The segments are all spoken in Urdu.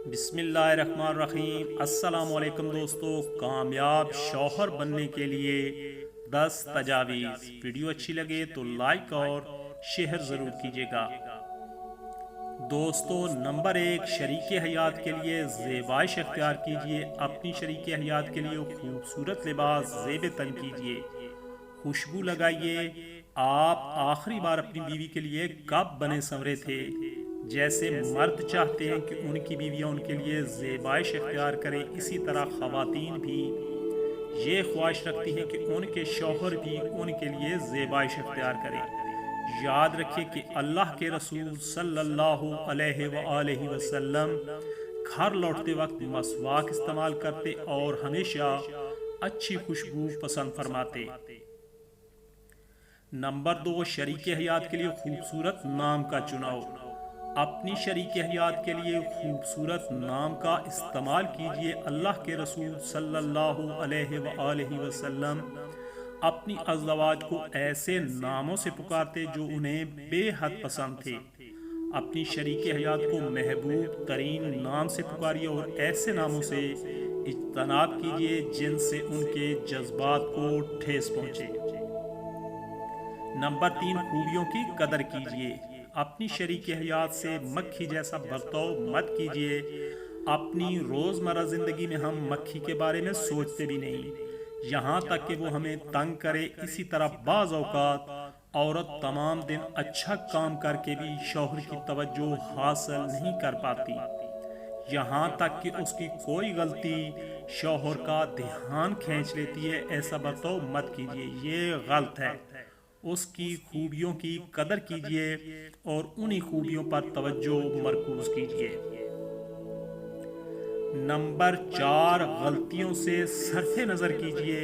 بسم اللہ الرحمن الرحیم۔ السلام علیکم دوستو، کامیاب شوہر بننے کے لیے 10 تجاویز۔ ویڈیو اچھی لگے تو لائک اور شیئر ضرور کیجیے گا۔ دوستو، نمبر 1، شریک حیات کے لیے زیبائش اختیار کیجیے۔ اپنی شریک حیات کے لیے خوبصورت لباس زیب تن کیجیے، خوشبو لگائیے۔ آپ آخری بار اپنی بیوی کے لیے کب بنے سنورے تھے؟ جیسے مرد چاہتے ہیں کہ ان کی بیویاں ان کے لیے زیبائش اختیار کریں، اسی طرح خواتین بھی یہ خواہش رکھتی ہیں کہ ان کے شوہر بھی ان کے لیے زیبائش اختیار کریں۔ یاد رکھیے کہ اللہ کے رسول صلی اللہ علیہ وآلہ وسلم گھر لوٹتے وقت مسواک استعمال کرتے اور ہمیشہ اچھی خوشبو پسند فرماتے۔ نمبر 2، شریک حیات کے لیے خوبصورت نام کا چناؤ۔ اپنی شریک حیات کے لیے خوبصورت نام کا استعمال کیجیے۔ اللہ کے رسول صلی اللہ علیہ وآلہ وسلم اپنی ازواج کو ایسے ناموں سے پکارتے جو انہیں بے حد پسند تھے۔ اپنی شریک حیات کو محبوب ترین نام سے پکاریے اور ایسے ناموں سے اجتناب کیجیے جن سے ان کے جذبات کو ٹھیس پہنچے۔ نمبر 3، خوبیوں کی قدر کیجیے۔ اپنی شریک حیات سے مکھی جیسا برتاؤ مت کیجیے۔ اپنی روزمرہ زندگی میں ہم مکھی کے بارے میں سوچتے بھی نہیں، یہاں تک کہ وہ ہمیں تنگ کرے۔ اسی طرح بعض اوقات عورت تمام دن اچھا کام کر کے بھی شوہر کی توجہ حاصل نہیں کر پاتی، یہاں تک کہ اس کی کوئی غلطی شوہر کا دھیان کھینچ لیتی ہے۔ ایسا برتاؤ مت کیجیے، یہ غلط ہے۔ اس کی خوبیوں کی قدر کیجیے اور انہی خوبیوں پر توجہ مرکوز کیجیے۔ نمبر 4، غلطیوں سے صرف نظر کیجیے۔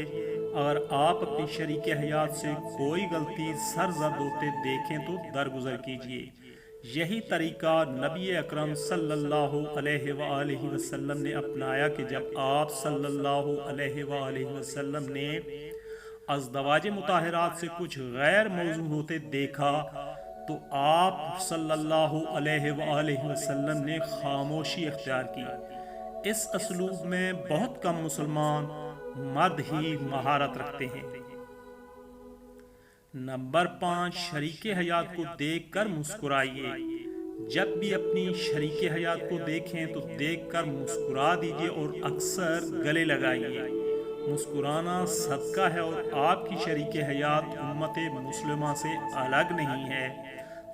اگر آپ اپنی شریک حیات سے کوئی غلطی سرزد ہوتے دیکھیں تو درگزر کیجیے۔ یہی طریقہ نبی اکرم صلی اللہ علیہ وآلہ وسلم نے اپنایا کہ جب آپ صلی اللہ علیہ وآلہ وسلم نے ازدواج مطہرات سے کچھ غیر موزوں ہوتے دیکھا تو آپ صلی اللہ علیہ وآلہ وسلم نے خاموشی اختیار کی۔ اس اسلوب میں بہت کم مسلمان مرد ہی مہارت رکھتے ہیں۔ نمبر 5، شریک حیات کو دیکھ کر مسکرائیے۔ جب بھی اپنی شریک حیات کو دیکھیں تو دیکھ کر مسکرا دیجیے اور اکثر گلے لگائیے۔ مسکرانا صدقہ ہے اور آپ کی شریک حیات امت مسلمہ سے الگ نہیں ہے۔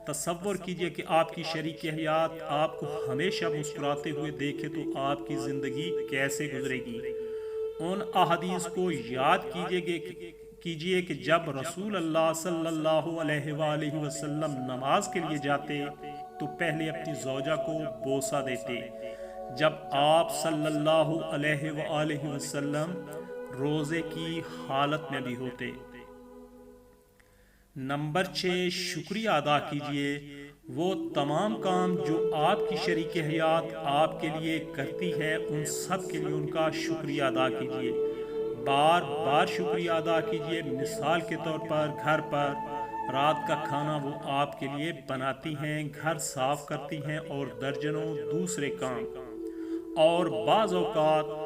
تصور کیجئے کہ آپ کی شریک حیات آپ کو ہمیشہ مسکراتے ہوئے دیکھے تو آپ کی زندگی کیسے گزرے گی۔ ان احادیث کو یاد کیجئے کہ جب رسول اللہ صلی اللہ علیہ وآلہ وسلم نماز کے لیے جاتے تو پہلے اپنی زوجہ کو بوسہ دیتے، جب آپ صلی اللہ علیہ وآلہ وسلم روزے کی حالت میں بھی ہوتے۔ نمبر 6، شکریہ ادا کیجیے۔ وہ تمام کام جو آپ کی شریک حیات آپ کے لیے کرتی ہے ان سب کے لیے ان کا شکریہ ادا کیجیے، بار بار شکریہ ادا کیجیے۔ مثال کے طور پر گھر پر رات کا کھانا وہ آپ کے لیے بناتی ہیں، گھر صاف کرتی ہیں اور درجنوں دوسرے کام۔ اور بعض اوقات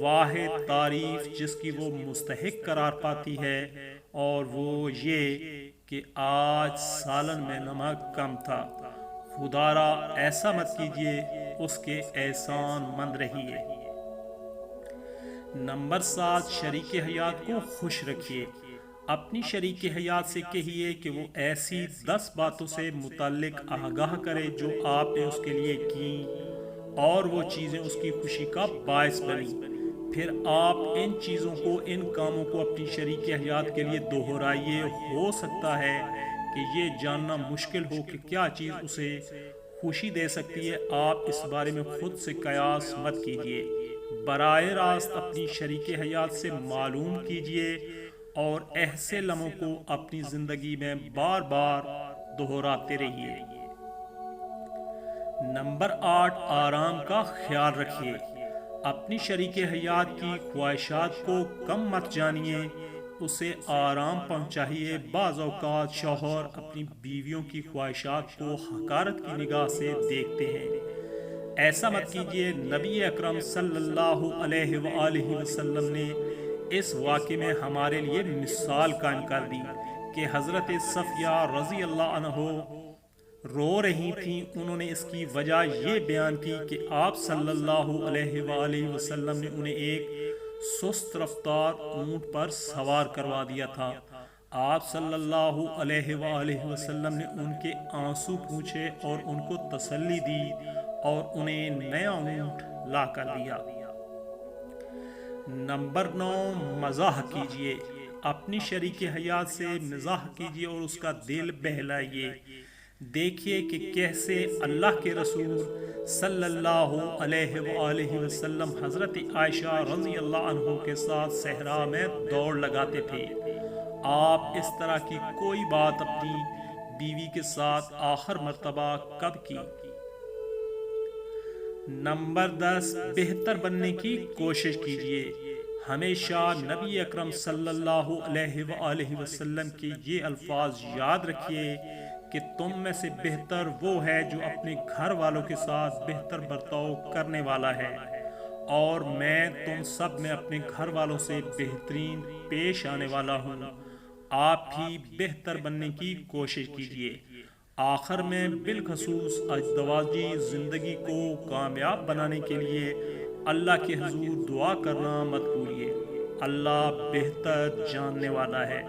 واحد تعریف جس کی وہ مستحق قرار پاتی ہے اور وہ یہ کہ آج سالن میں نمک کم تھا، خدارا ایسا مت کیجیے، اس کے احسان مند رہیے۔ نمبر 7، شریک حیات کو خوش رکھیے۔ اپنی شریک حیات سے کہیے کہ وہ ایسی 10 باتوں سے متعلق آگاہ کرے جو آپ نے اس کے لیے کی اور وہ چیزیں اس کی خوشی کا باعث بنی۔ پھر آپ ان چیزوں کو، ان کاموں کو اپنی شریک حیات کے لیے دہرائیے۔ ہو سکتا ہے کہ یہ جاننا مشکل ہو کہ کیا چیز اسے خوشی دے سکتی ہے۔ آپ اس بارے میں خود سے قیاس مت کیجیے، براہ راست اپنی شریک حیات سے معلوم کیجیے اور ایسے لمحوں کو اپنی زندگی میں بار بار دہراتے رہیے۔ نمبر 8، آرام کا خیال رکھیے۔ اپنی شریک حیات کی خواہشات کو کم مت جانیے، اسے آرام پہنچائیے۔ بعض اوقات شوہر اپنی بیویوں کی خواہشات کو حقارت کی نگاہ سے دیکھتے ہیں، ایسا مت کیجیے۔ نبی اکرم صلی اللہ علیہ وآلہ وسلم نے اس واقعے میں ہمارے لیے مثال قائم کر دی کہ حضرت صفیہ رضی اللہ عنہ رو رہی تھیں۔ انہوں نے اس کی وجہ یہ بیان کی کہ آپ صلی اللہ علیہ وآلہ وسلم نے انہیں ایک سست رفتار اونٹ پر سوار کروا دیا تھا۔ آپ صلی اللہ علیہ وآلہ وسلم نے ان کے آنسو پوچھے اور ان کو تسلی دی اور انہیں نیا اونٹ لا کر دیا۔ نمبر 9، مزاح کیجیے۔ اپنی شریک حیات سے مزاح کیجیے اور اس کا دل بہلائیے۔ دیکھیے کہ کیسے اللہ کے رسول صلی اللہ علیہ وآلہ وسلم حضرت عائشہ رضی اللہ عنہ کے ساتھ صحرا میں دوڑ لگاتے تھے۔ آپ اس طرح کی کوئی بات اپنی بیوی کے ساتھ آخر مرتبہ کب کی؟ نمبر 10، بہتر بننے کی کوشش کیجیے۔ ہمیشہ نبی اکرم صلی اللہ علیہ وآلہ وسلم کے یہ الفاظ یاد رکھیے کہ تم میں سے بہتر وہ ہے جو اپنے گھر والوں کے ساتھ بہتر برتاؤ کرنے والا ہے، اور میں تم سب میں اپنے گھر والوں سے بہترین پیش آنے والا ہوں۔ آپ بھی بہتر بننے کی کوشش کیجیے۔ آخر میں بالخصوص ازدواجی زندگی کو کامیاب بنانے کے لیے اللہ کے حضور دعا کرنا مت بھولیے۔ اللہ بہتر جاننے والا ہے۔